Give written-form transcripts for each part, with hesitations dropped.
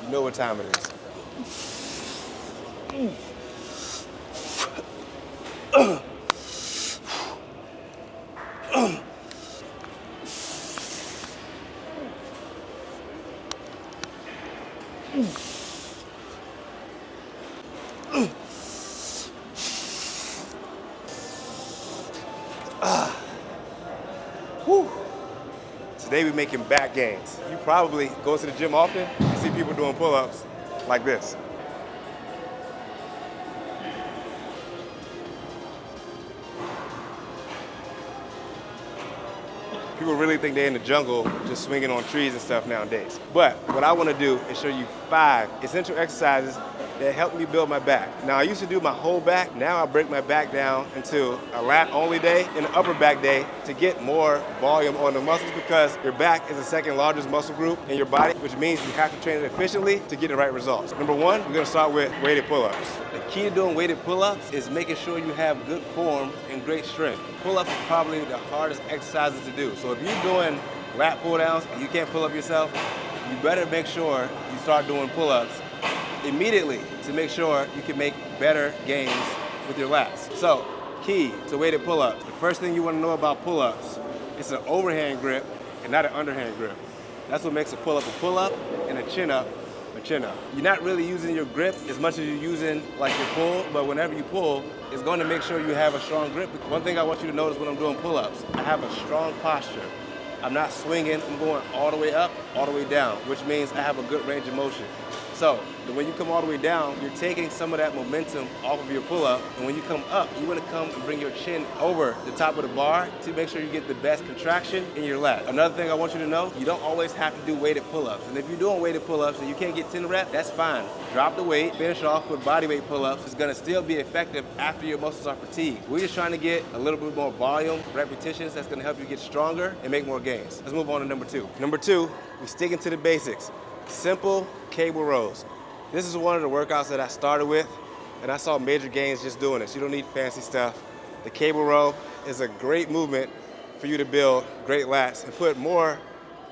You know what time it is. Whew. Today we're making back gains. You probably go to the gym often and see people doing pull-ups like this. People really think they're in the jungle just swinging on trees and stuff nowadays. But what I want to do is show you 5 essential exercises that help me build my back. Now, I used to do my whole back. Now I break my back down into a lat only day and an upper back day to get more volume on the muscles, because your back is the second largest muscle group in your body, which means you have to train it efficiently to get the right results. Number 1, we're gonna start with weighted pull-ups. The key to doing weighted pull-ups is making sure you have good form and great strength. Pull-ups are probably the hardest exercises to do. So if you're doing lat pull-downs and you can't pull up yourself, you better make sure you start doing pull-ups immediately to make sure you can make better gains with your lats. So, key to weighted pull-ups. The first thing you want to know about pull-ups, it's an overhand grip and not an underhand grip. That's what makes a pull-up and a chin-up a chin-up. You're not really using your grip as much as you're using like your pull, but whenever you pull, it's going to make sure you have a strong grip. One thing I want you to notice when I'm doing pull-ups, I have a strong posture. I'm not swinging, I'm going all the way up, all the way down, which means I have a good range of motion. So when you come all the way down, you're taking some of that momentum off of your pull-up, and when you come up, you want to come and bring your chin over the top of the bar to make sure you get the best contraction in your lat. Another thing I want you to know, you don't always have to do weighted pull-ups, and if you're doing weighted pull-ups and you can't get 10 reps, that's fine. Drop the weight, finish off with body weight pull-ups. It's going to still be effective after your muscles are fatigued. We're just trying to get a little bit more volume, repetitions, that's going to help you get stronger and make more gains. Let's move on to number 2. Number 2, we're sticking to the basics. Simple cable rows. This is one of the workouts that I started with, and I saw major gains just doing this. You don't need fancy stuff. The cable row is a great movement for you to build great lats and put more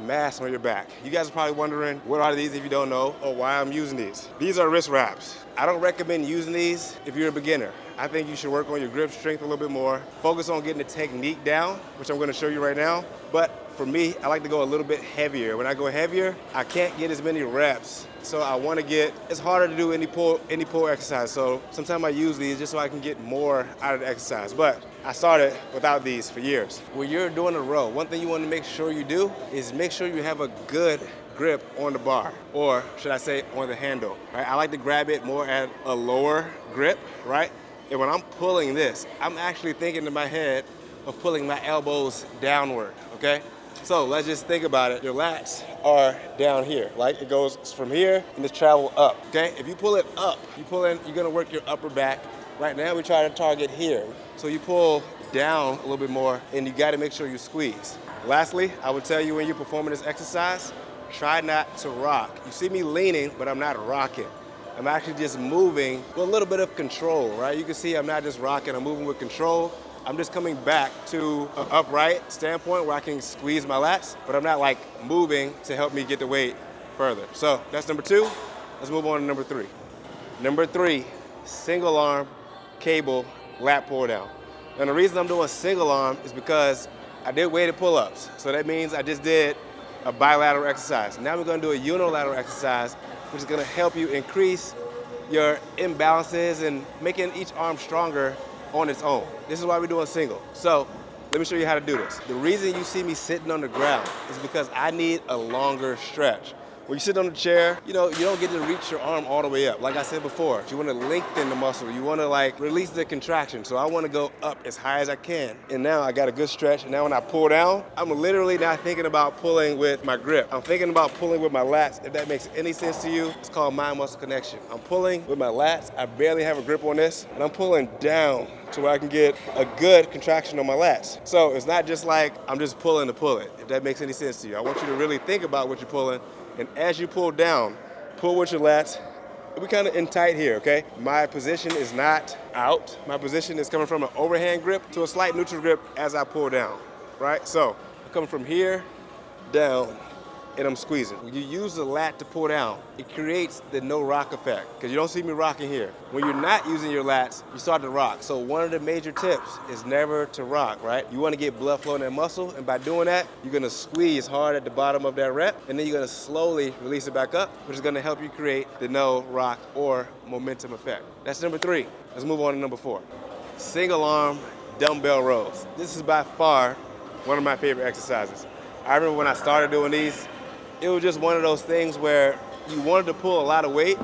mass on your back. You guys are probably wondering, what are these if you don't know, or why I'm using these. These are wrist wraps. I don't recommend using these if you're a beginner. I think you should work on your grip strength a little bit more. Focus on getting the technique down, which I'm gonna show you right now. But for me, I like to go a little bit heavier. When I go heavier, I can't get as many reps. So I wanna it's harder to do any pull exercise. So sometimes I use these just so I can get more out of the exercise. But I started without these for years. When you're doing a row, one thing you wanna make sure you do is make sure you have a good grip on the bar, or should I say on the handle, right? I like to grab it more at a lower grip, right? And when I'm pulling this, I'm actually thinking in my head of pulling my elbows downward, okay? So let's just think about it. Your lats are down here, like it goes from here and just travel up, okay? If you pull it up, you're gonna work your upper back. Right now we try to target here. So you pull down a little bit more and you gotta make sure you squeeze. Lastly, I would tell you when you're performing this exercise, try not to rock. You see me leaning, but I'm not rocking. I'm actually just moving with a little bit of control, right? You can see I'm not just rocking, I'm moving with control. I'm just coming back to an upright standpoint where I can squeeze my lats, but I'm not like moving to help me get the weight further. So that's number 2. Let's move on to number 3. Number 3, single arm cable lat pull down. And the reason I'm doing single arm is because I did weighted pull-ups. So that means I just did a bilateral exercise. Now we're gonna do a unilateral exercise, which is gonna help you increase your imbalances and making each arm stronger on its own. This is why we're doing single. So let me show you how to do this. The reason you see me sitting on the ground is because I need a longer stretch. When you sit on the chair, you don't get to reach your arm all the way up. Like I said before, you want to lengthen the muscle. You want to like release the contraction. So I want to go up as high as I can. And now I got a good stretch. And now when I pull down, I'm literally not thinking about pulling with my grip. I'm thinking about pulling with my lats. If that makes any sense to you, it's called mind-muscle connection. I'm pulling with my lats. I barely have a grip on this. And I'm pulling down to where I can get a good contraction on my lats. So it's not just like I'm just pulling to pull it, if that makes any sense to you. I want you to really think about what you're pulling. And as you pull down, pull with your lats. We're kind of in tight here, okay? My position is not out. My position is coming from an overhand grip to a slight neutral grip as I pull down, right? So I'm coming from here, down, and I'm squeezing. When you use the lat to pull down, it creates the no rock effect, because you don't see me rocking here. When you're not using your lats, you start to rock. So one of the major tips is never to rock, right? You want to get blood flow in that muscle, and by doing that, you're going to squeeze hard at the bottom of that rep, and then you're going to slowly release it back up, which is going to help you create the no rock or momentum effect. That's number 3. Let's move on to number 4. Single arm dumbbell rows. This is by far one of my favorite exercises. I remember when I started doing these, it was just one of those things where you wanted to pull a lot of weight,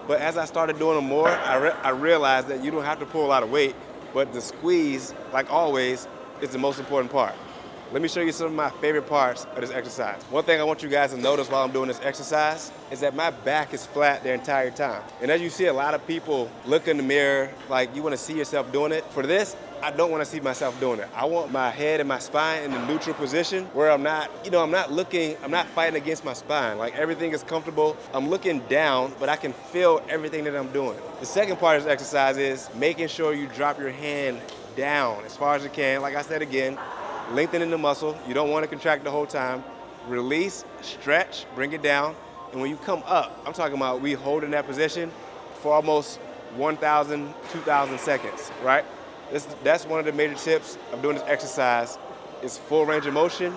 but as I started doing them more, I realized that you don't have to pull a lot of weight, but the squeeze, like always, is the most important part. Let me show you some of my favorite parts of this exercise. One thing I want you guys to notice while I'm doing this exercise is that my back is flat the entire time. And as you see, a lot of people look in the mirror like you want to see yourself doing it. For this, I don't want to see myself doing it. I want my head and my spine in the neutral position where I'm not fighting against my spine. Like everything is comfortable. I'm looking down, but I can feel everything that I'm doing. The second part of this exercise is making sure you drop your hand down as far as you can. Like I said again, lengthening the muscle. You don't want to contract the whole time. Release, stretch, bring it down. And when you come up, I'm talking about we hold in that position for almost 1,000, 2,000 seconds, right? That's one of the major tips of doing this exercise is full range of motion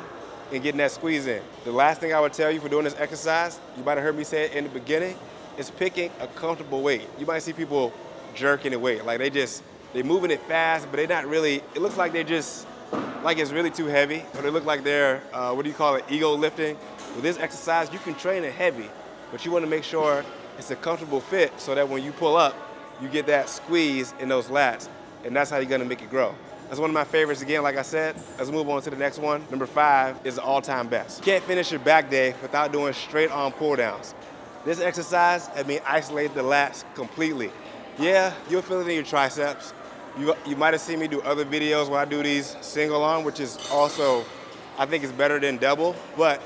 and getting that squeeze in. The last thing I would tell you for doing this exercise, you might have heard me say it in the beginning, is picking a comfortable weight. You might see people jerking the weight. Like they're moving it fast, but they're not really, it looks like they're just, like it's really too heavy, or they look like they're, ego lifting. With this exercise, you can train it heavy, but you want to make sure it's a comfortable fit so that when you pull up, you get that squeeze in those lats, and that's how you're going to make it grow. That's one of my favorites. Again, like I said, let's move on to the next one. Number 5 is the all-time best. You can't finish your back day without doing straight arm pull downs. This exercise, isolate the lats completely. Yeah, you'll feel it in your triceps. You might have seen me do other videos where I do these single arm, which is also, I think is better than double, but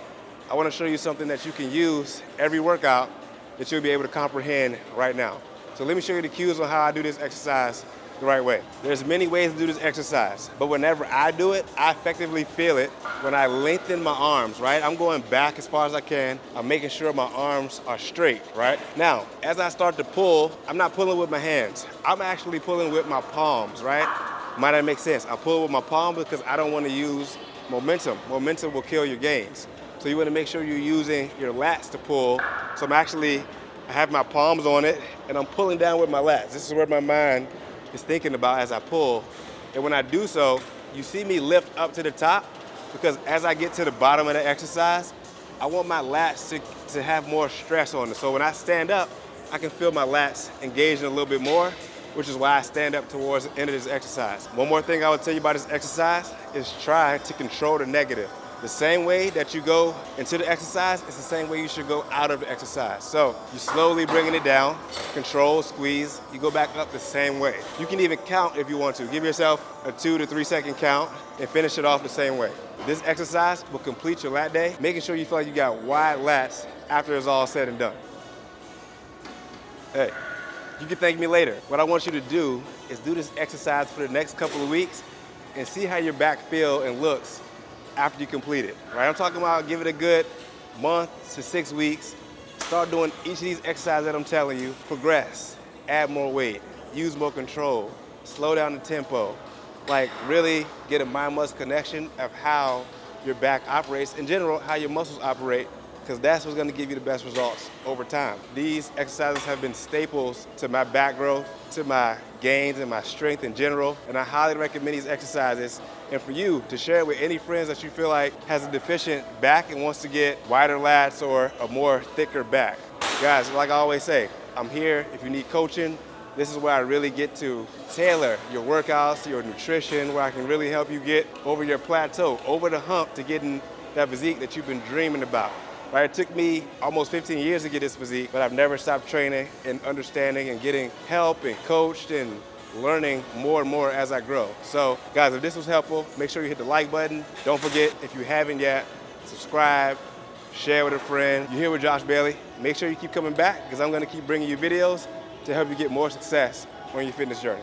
I want to show you something that you can use every workout that you'll be able to comprehend right now. So let me show you the cues on how I do this exercise the right way. There's many ways to do this exercise, but whenever I do it, I effectively feel it when I lengthen my arms, right? I'm going back as far as I can. I'm making sure my arms are straight, right? Now, as I start to pull, I'm not pulling with my hands. I'm actually pulling with my palms, right? Might not make sense. I pull with my palm because I don't want to use momentum. Momentum will kill your gains. So you want to make sure you're using your lats to pull. So I have my palms on it, and I'm pulling down with my lats. This is where my mind is thinking about as I pull. And when I do so, you see me lift up to the top, because as I get to the bottom of the exercise, I want my lats to have more stress on it. So when I stand up, I can feel my lats engaging a little bit more, which is why I stand up towards the end of this exercise. One more thing I would tell you about this exercise is try to control the negative. The same way that you go into the exercise, it's the same way you should go out of the exercise. So you slowly bringing it down, control, squeeze, you go back up the same way. You can even count if you want to. Give yourself a 2 to 3 second count and finish it off the same way. This exercise will complete your lat day, making sure you feel like you got wide lats after it's all said and done. Hey, you can thank me later. What I want you to do is do this exercise for the next couple of weeks and see how your back feels and looks after you complete it, right? I'm talking about give it a good month to 6 weeks. Start doing each of these exercises that I'm telling you. Progress, add more weight, use more control, slow down the tempo. Like really get a mind-muscle connection of how your back operates, in general, how your muscles operate, because that's what's gonna give you the best results over time. These exercises have been staples to my back growth, to my gains and my strength in general, and I highly recommend these exercises. And for you to share it with any friends that you feel like has a deficient back and wants to get wider lats or a more thicker back. Guys, like I always say, I'm here if you need coaching. This is where I really get to tailor your workouts, your nutrition, where I can really help you get over your plateau, over the hump to getting that physique that you've been dreaming about. Right? It took me almost 15 years to get this physique, but I've never stopped training and understanding and getting help and coached and learning more and more as I grow. So guys, if this was helpful, make sure you hit the like button. Don't forget, if you haven't yet, subscribe, share with a friend. You're here with Josh Bailey. Make sure you keep coming back because I'm gonna keep bringing you videos to help you get more success on your fitness journey.